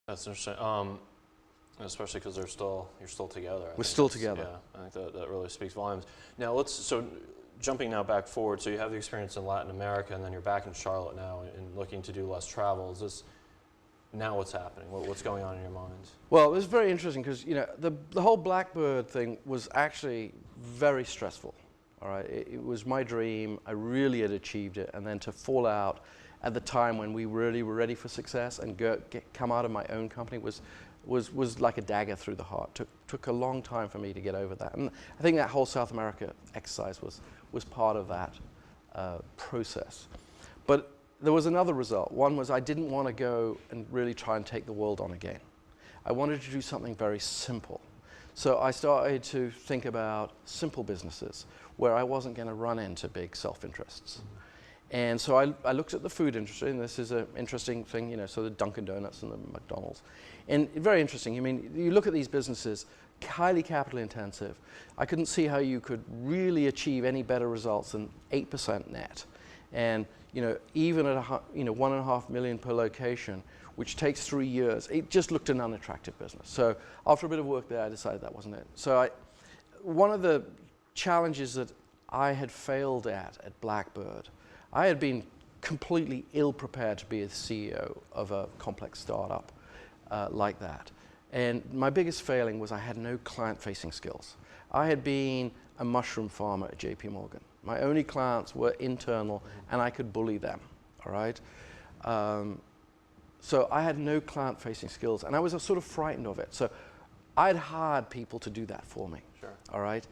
That's interesting. Especially because you're still together. We're still together. Yeah, I think that really speaks volumes. Now jumping now back forward, so you have the experience in Latin America, and then you're back in Charlotte now and looking to do less travel. Is this now what's happening? What's going on in your mind? Well, it was very interesting because the whole Blackbird thing was actually very stressful. All right, it was my dream. I really had achieved it, and then to fall out at the time when we really were ready for success and come out of my own company was like a dagger through the heart. Took a long time for me to get over that, and I think that whole South America exercise was part of that process. But there was another result. One was I didn't want to go and really try and take the world on again. I wanted to do something very simple. So I started to think about simple businesses where I wasn't going to run into big self-interests. And so I looked at the food industry, and this is an interesting thing, so the Dunkin' Donuts and the McDonald's. And very interesting. I mean, you look at these businesses, highly capital intensive. I couldn't see how you could really achieve any better results than 8% net. And even at $1.5 million per location, which takes 3 years, it just looked an unattractive business. So after a bit of work there, I decided that wasn't it. So one of the challenges that I had failed at Blackbird, I had been completely ill-prepared to be a CEO of a complex startup like that. And my biggest failing was I had no client-facing skills. I had been a mushroom farmer at JP Morgan. My only clients were internal, and I could bully them, all right? So I had no client-facing skills, and I was sort of frightened of it. So I'd hired people to do that for me, sure. All right?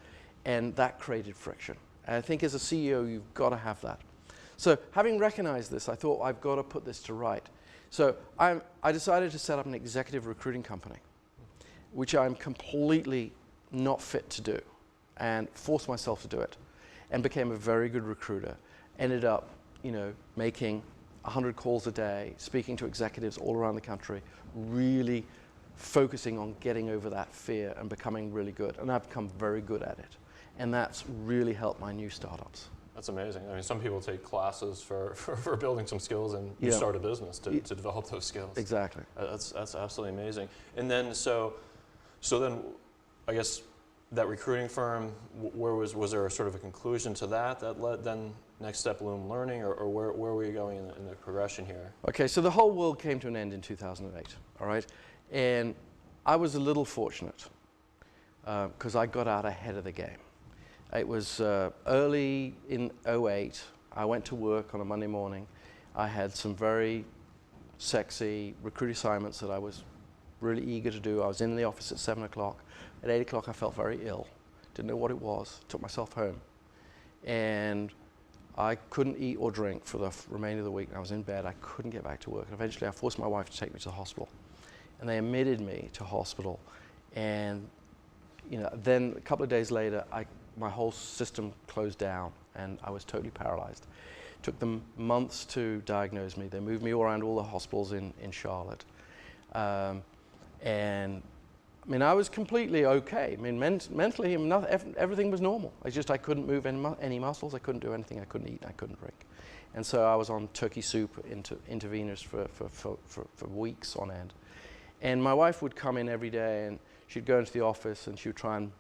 And that created friction. And I think as a CEO, you've got to have that. So having recognized this, I thought I've got to put this to right. So I decided to set up an executive recruiting company, which I'm completely not fit to do, and forced myself to do it, and became a very good recruiter. Ended up, making 100 calls a day, speaking to executives all around the country, really focusing on getting over that fear and becoming really good. And I've become very good at it. And that's really helped my new startups. That's amazing. I mean, some people take classes for building some skills, and you start a business to develop those skills. Exactly. That's absolutely amazing. And then so then, I guess that recruiting firm, was there a sort of a conclusion to that led then next step Loom Learning, or where were you going in the progression here? Okay, so the whole world came to an end in 2008. All right, and I was a little fortunate because I got out ahead of the game. It was early in 2008. I went to work on a Monday morning. I had some very sexy recruit assignments that I was really eager to do. I was in the office at 7 o'clock. At 8 o'clock, I felt very ill. Didn't know what it was. Took myself home. And I couldn't eat or drink for the remainder of the week. I was in bed. I couldn't get back to work. And eventually, I forced my wife to take me to the hospital. And they admitted me to hospital. And then a couple of days later, my whole system closed down, and I was totally paralyzed. It took them months to diagnose me. They moved me around all the hospitals in Charlotte. And I mean, I was completely okay. I mean, mentally, everything was normal. I couldn't move any muscles. I couldn't do anything. I couldn't eat. I couldn't drink. And so I was on turkey soup intravenous for weeks on end. And my wife would come in every day, and she'd go into the office, and she would try and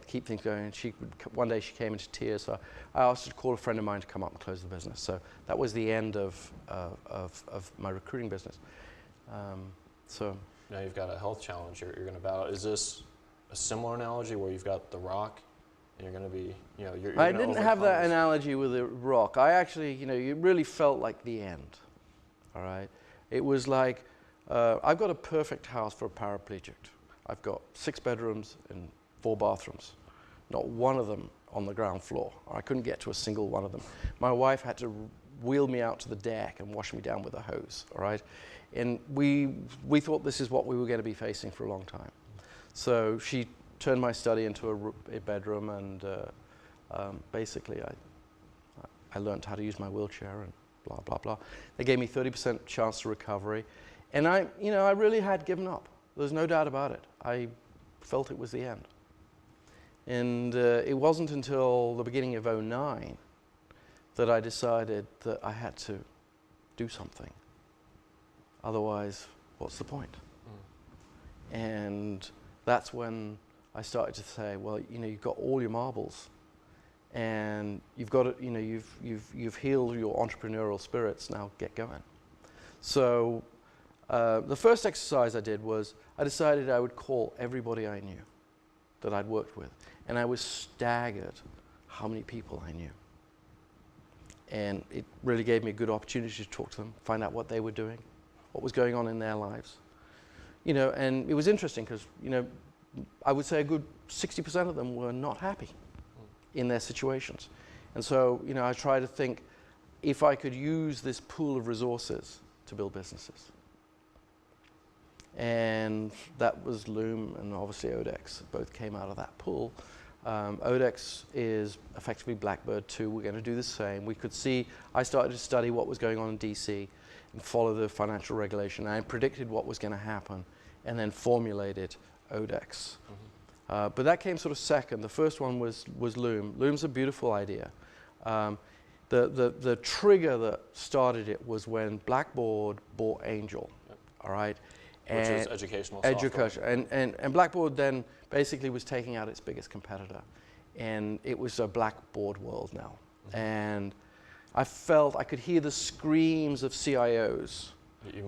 keep things going. And one day she came into tears. So I asked her to call a friend of mine to come up and close the business. So that was the end of my recruiting business. So now you've got a health challenge you're going to battle. Is this a similar analogy where you've got the rock and you're going to be, you're I didn't have that analogy with the rock. I actually, it really felt like the end. All right. It was like, I've got a perfect house for a paraplegic. I've got 6 bedrooms and 4 bathrooms, not one of them on the ground floor. I couldn't get to a single one of them. My wife had to wheel me out to the deck and wash me down with a hose, all right? And we thought this is what we were going to be facing for a long time. So she turned my study into a bedroom, and basically I learned how to use my wheelchair and blah, blah, blah. They gave me 30% chance to recovery. And I really had given up. There's no doubt about it. I felt it was the end. And it wasn't until the beginning of 2009 that I decided that I had to do something. Otherwise, what's the point? And that's when I started to say, well, you know, you've got all your marbles, and you've got it, you know, you've healed your entrepreneurial spirits. Now get going. So the first exercise I did was I decided I would call everybody I knew that I'd worked with, and I was staggered how many people I knew. And it really gave me a good opportunity to talk to them, find out what they were doing, what was going on in their lives. You know, and it was interesting because, you know, I would say a good 60% of them were not happy in their situations. And so, you know, I try to think if I could use this pool of resources to build businesses. And that was Loom and obviously Odex. Both came out of that pool. Odex is effectively Blackbird 2. We're going to do the same. We could see, I started to study what was going on in DC and follow the financial regulation. I predicted what was going to happen and then formulated Odex. But that came sort of second. The first one was Loom. Loom's a beautiful idea. The trigger that started it was when Blackboard bought Angel, all right? Which is educational software. Education. And Blackboard then basically was taking out its biggest competitor. And it was a Blackboard world now. And I felt I could hear the screams of CIOs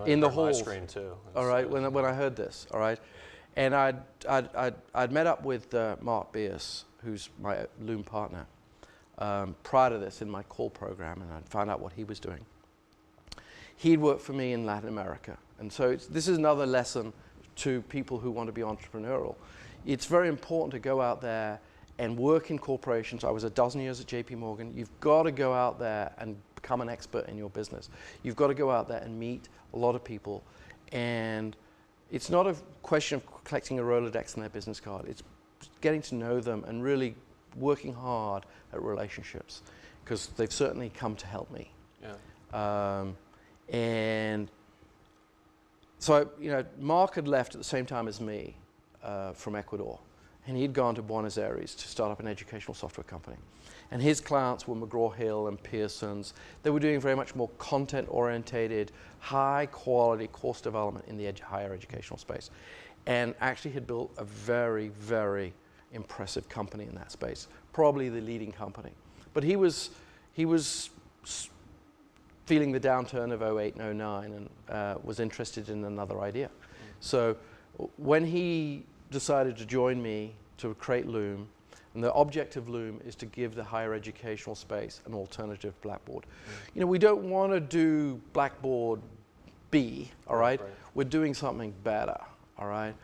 in the halls. My scream too. All right, when I heard this, all right. And I'd met up with Mark Bierce, who's my Loom partner, prior to this in my call program, and I'd found out what he was doing. He'd worked for me in Latin America. And so this is another lesson to people who want to be entrepreneurial. It's very important to go out there and work in corporations. I was a dozen years at JP Morgan. You've got to go out there and become an expert in your business. You've got to go out there and meet a lot of people. And it's not a question of collecting a Rolodex on their business card. It's getting to know them and really working hard at relationships, because they've certainly come to help me. Yeah. And so, you know, Mark had left at the same time as me from Ecuador, and he'd gone to Buenos Aires to start up an educational software company. And his clients were McGraw-Hill and Pearson's. They were doing very much more content-orientated, high-quality course development in the higher educational space, and actually had built a very, very impressive company in that space, probably the leading company. But he was feeling the downturn of 08 and 09 and was interested in another idea. So when he decided to join me to create Loom, and the object of Loom is to give the higher educational space an alternative Blackboard. You know, we don't want to do Blackboard B, all right? We're doing something better, all right?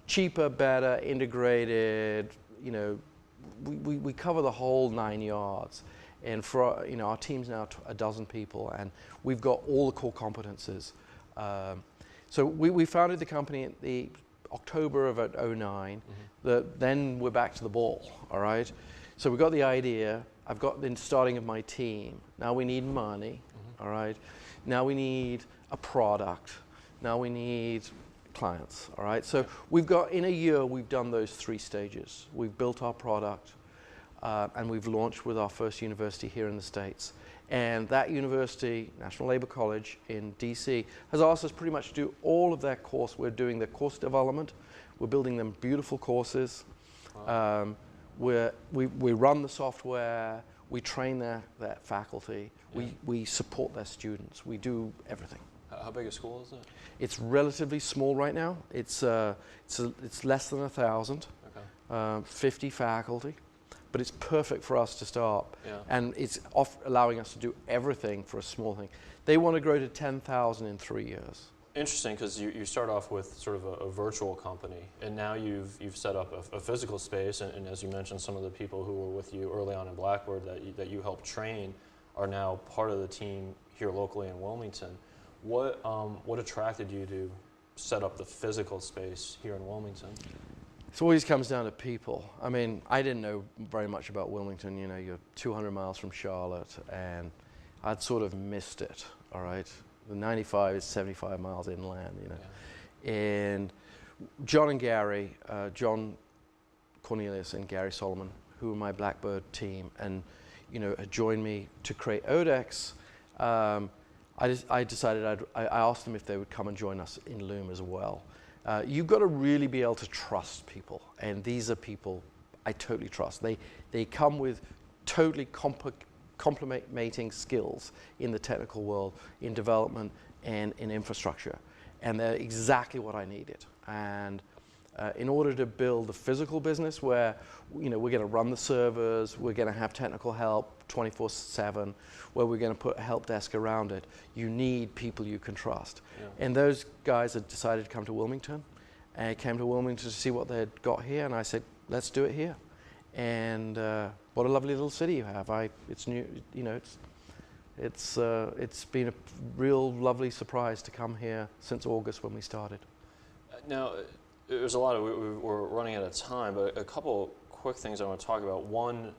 Cheaper, better, integrated, you know, we cover the whole 9 yards. And for, you know, our team's now a dozen people, and we've got all the core competences. So we founded the company in the October of 09. Then we're back to the ball, all right? So we got the idea. I've got the starting of my team. Now we need money, all right? Now we need a product. Now we need clients, all right? So we've got, in a year, we've done those 3 stages. We've built our product, and we've launched with our first university here in the States. And that university, National Labor College in DC, has asked us pretty much to do all of their course. We're doing the course development. We're building them beautiful courses. Wow. We run the software. We train their faculty. Yeah. We support their students. We do everything. How big a school is it? It's relatively small right now. It's less than 1,000, okay. 50 faculty. But it's perfect for us to start. Yeah. And it's allowing us to do everything for a small thing. They want to grow to 10,000 in 3 years. Interesting, because you start off with sort of a virtual company, and now you've set up a physical space, and as you mentioned, some of the people who were with you early on in Blackbird that you helped train are now part of the team here locally in Wilmington. What attracted you to set up the physical space here in Wilmington? It always comes down to people. I mean, I didn't know very much about Wilmington. You know, you're 200 miles from Charlotte, and I'd sort of missed it, all right? The 95 is 75 miles inland, you know. Yeah. And John and Gary, John Cornelius and Gary Solomon, who were my Blackbird team, and, you know, had joined me to create Odex, I decided I asked them if they would come and join us in Loom as well. you've got to really be able to trust people, and these are people I totally trust. They come with totally complementing skills in the technical world, in development and in infrastructure, and they're exactly what I needed. And in order to build the physical business where we're going to run the servers, we're going to have technical help 24/7, where we're going to put a help desk around it, you need people you can trust. Yeah. And those guys had decided to come to Wilmington, and I came to Wilmington to see what they had got here, and I said, let's do it here. And what a lovely little city you have. It's new, it's been a real lovely surprise to come here since August when we started. Now, there's a lot of, we're running out of time, but a couple quick things I want to talk about. One,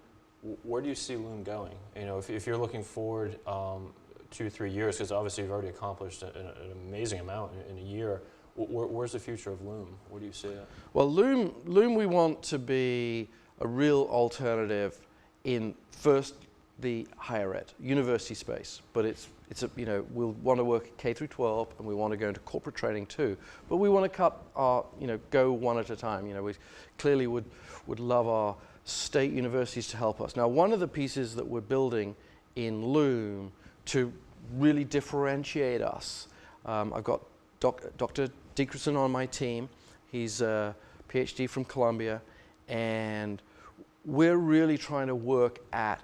where do you see Loom going? If you're looking forward 2-3 years, because obviously you've already accomplished an amazing amount in a year, where's the future of Loom? Where do you see it? Well, Loom we want to be a real alternative in first the higher ed, university space, but we'll want to work K through 12, and we want to go into corporate training too, but we want to cut our, go one at a time. We clearly would love our state universities to help us. Now, one of the pieces that we're building in Loom to really differentiate us, I've got Dr. Dickerson on my team. He's a PhD from Columbia, and we're really trying to work at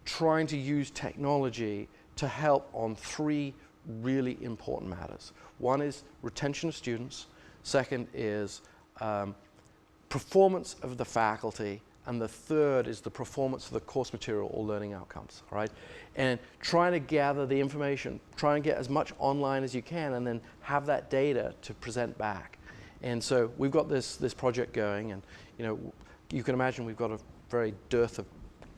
trying to use technology to help on 3 really important matters. One is retention of students, second is performance of the faculty, and the third is the performance of the course material or learning outcomes, right? And trying to gather the information, try and get as much online as you can, and then have that data to present back. And so we've got this project going, and you can imagine we've got a very dearth of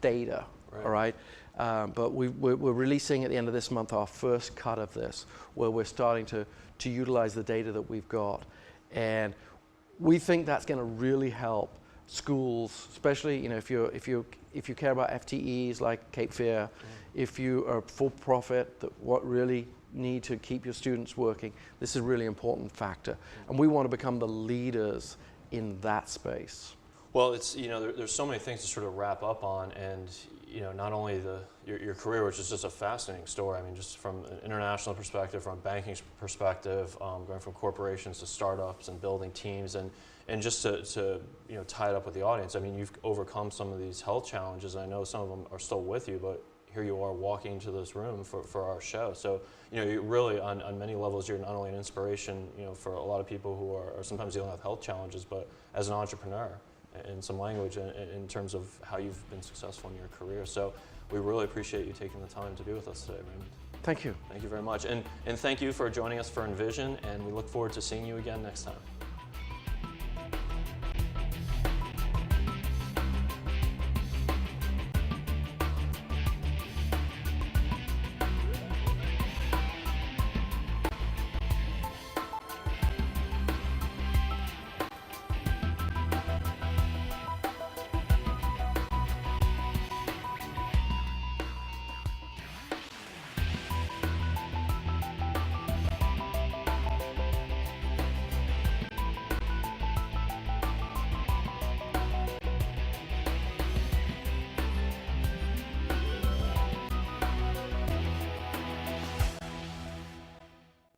data, right. All right? But we're releasing at the end of this month our first cut of this, where we're starting to utilize the data that we've got. And we think that's going to really help schools, especially if you care about FTEs like Cape Fear, if you are for profit that really need to keep your students working, this is a really important factor, and we want to become the leaders in that space. Well, it's there's so many things to sort of wrap up on, and not only your career, which is just a fascinating story. I mean, just from an international perspective, from a banking perspective, going from corporations to startups and building teams, and just to tie it up with the audience. I mean, you've overcome some of these health challenges, and I know some of them are still with you, but here you are walking into this room for our show. So you really on many levels, you're not only an inspiration for a lot of people who are sometimes dealing with health challenges, but as an entrepreneur in some language in terms of how you've been successful in your career. So we really appreciate you taking the time to be with us today, Raymond. Thank you. Thank you very much. And thank you for joining us for Envision, and we look forward to seeing you again next time.